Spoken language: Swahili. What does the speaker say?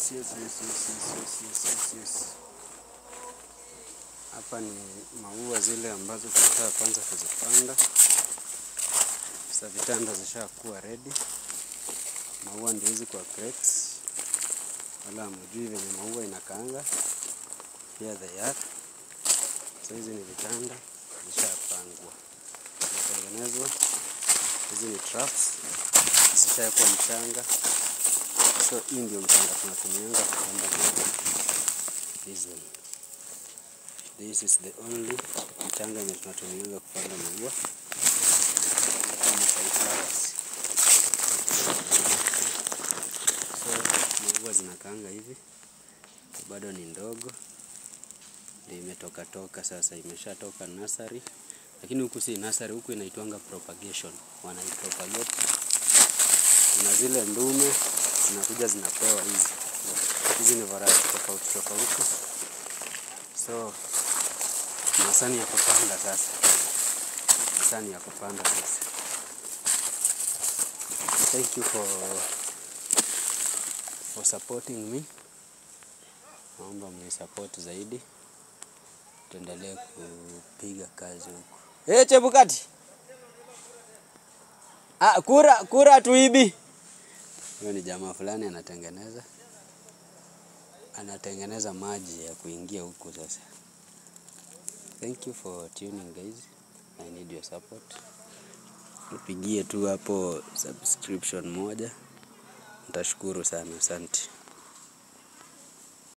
Yes. Hapa ni maua zile ambazo tunataka kwanza kuzipanda. Sasa vitanda zishakuwa ready. Maua ndio hizi kwa crates. Wala hamjui venye maua inakaanga. Here they are. So hizi ni vitanda zishapangwa. Zinatengenezwa. Hizi ni traps. Zishawekwa mchanga. So hii ndio mchanga tunatumianga kupanda maua. This is the only mchanga yenye tunatumianga kupanda maua. So maua zinakaanga hivi. Bado ni ndogo. Ndio imetoka sasa, imeshatoka nursery. Lakini huku si nursery, huku inaitwanga propagation. Wanaipropagate. Kuna zile ndume zinakuja zinapewa hizi. Hizi ni variety tofauti. So masani ya kupanda sasa. Thank you for supporting me. Naomba mnisupport zaidi. Tuendelee kupiga kazi huko. Chebukati. Kura tuibi. Huyo ni jamaa fulani anatengeneza maji ya kuingia huko sasa. Thank you for tuning guys. I need your support. Nipigie tu hapo subscription moja. Nitashukuru sana, asante.